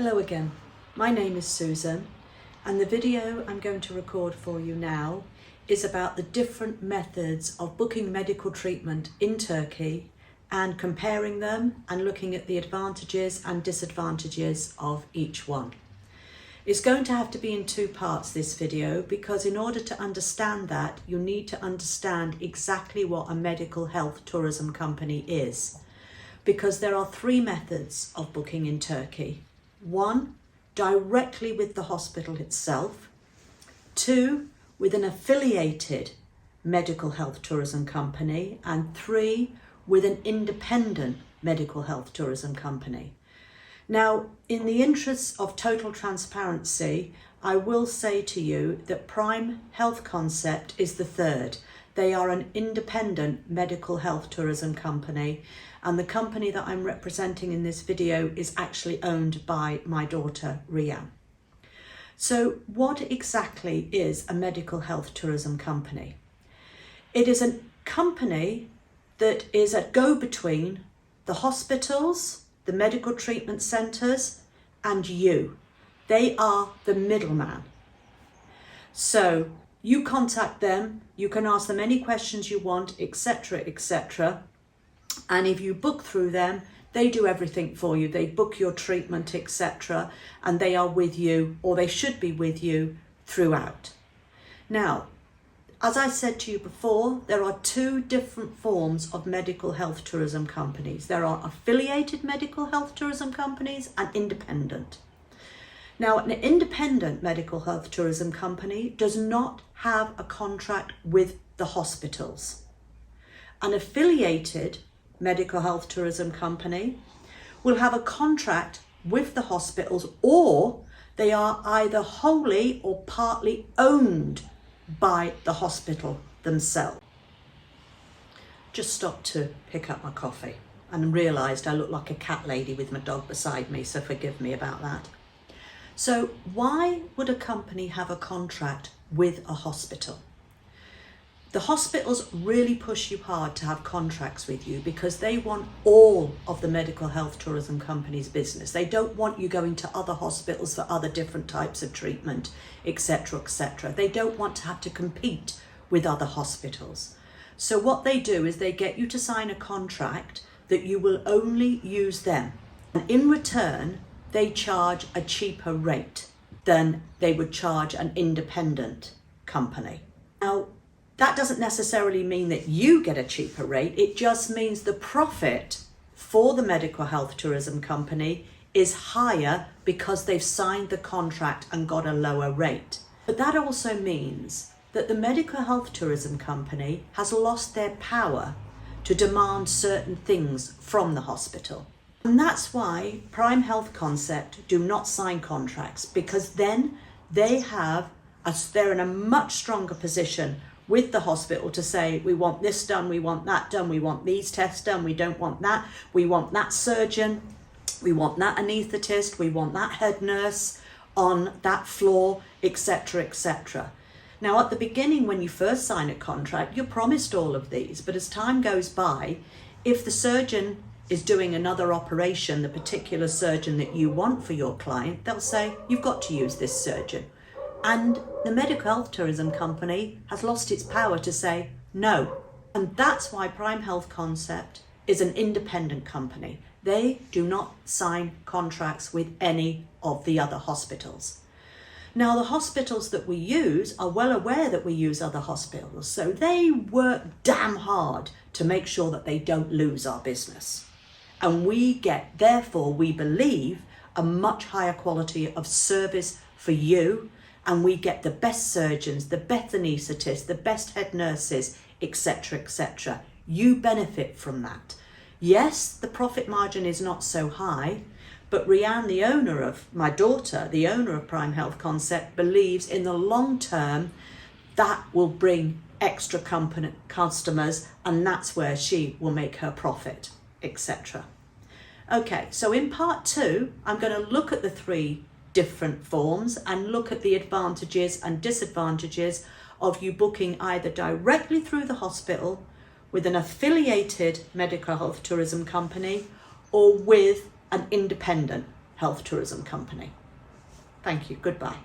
Hello again, my name is Susan and the video I'm going to record for you now is about the different methods of booking medical treatment in Turkey and comparing them and looking at the advantages and disadvantages of each one. It's going to have to be in two parts, this video, because in order to understand that you need to understand exactly what a medical health tourism company is, because there are three methods of booking in Turkey. One, directly with the hospital itself. Two, with an affiliated medical health tourism company. And three, with an independent medical health tourism company. Now, in the interests of total transparency, I will say to you that Prime Health Concept is the third. They are an independent medical health tourism company, and the company that I'm representing in this video is actually owned by my daughter, Rian. So what exactly is a medical health tourism company? It is a company that is a go-between the hospitals, the medical treatment centres, and you. They are the middleman. So you contact them, you can ask them any questions you want, etc., etc. And if you book through them, they do everything for you. They book your treatment, etc. And they are with you, or they should be with you, throughout. Now, as I said to you before, there are two different forms of medical health tourism companies. There are affiliated medical health tourism companies and independent. Now, an independent medical health tourism company does not have a contract with the hospitals. An affiliated medical health tourism company will have a contract with the hospitals, or they are either wholly or partly owned by the hospital themselves. Just stopped to pick up my coffee and realised I look like a cat lady with my dog beside me, so forgive me about that. So why would a company have a contract with a hospital? The hospitals really push you hard to have contracts with you because they want all of the medical health tourism company's business. They don't want you going to other hospitals for other different types of treatment, etc., etc. They don't want to have to compete with other hospitals. So what they do is they get you to sign a contract that you will only use them. And in return, they charge a cheaper rate than they would charge an independent company. Now, that doesn't necessarily mean that you get a cheaper rate. It just means the profit for the medical health tourism company is higher because they've signed the contract and got a lower rate. But that also means that the medical health tourism company has lost their power to demand certain things from the hospital. And that's why Prime Health Concept do not sign contracts, because then they're in a much stronger position with the hospital to say, we want this done, we want that done, we want these tests done, we don't want that, we want that surgeon, we want that anaesthetist, we want that head nurse on that floor, etc., etc. Now, at the beginning, when you first sign a contract, you're promised all of these, but as time goes by, if the surgeon is doing another operation, the particular surgeon that you want for your client, they'll say, you've got to use this surgeon. And the medical health tourism company has lost its power to say no. And that's why Prime Health Concept is an independent company. They do not sign contracts with any of the other hospitals. Now, the hospitals that we use are well aware that we use other hospitals, so they work damn hard to make sure that they don't lose our business. And therefore, we believe, a much higher quality of service for you, and we get the best surgeons, the best anaesthetists, the best head nurses, etc., etc. You benefit from that. Yes, the profit margin is not so high, but Rian, my daughter, the owner of Prime Health Concept, believes in the long term that will bring extra customers, and that's where she will make her profit, etc. Okay, so in part two, I'm going to look at the three different forms and look at the advantages and disadvantages of you booking either directly through the hospital with an affiliated medical health tourism company or with an independent health tourism company. Thank you. Goodbye.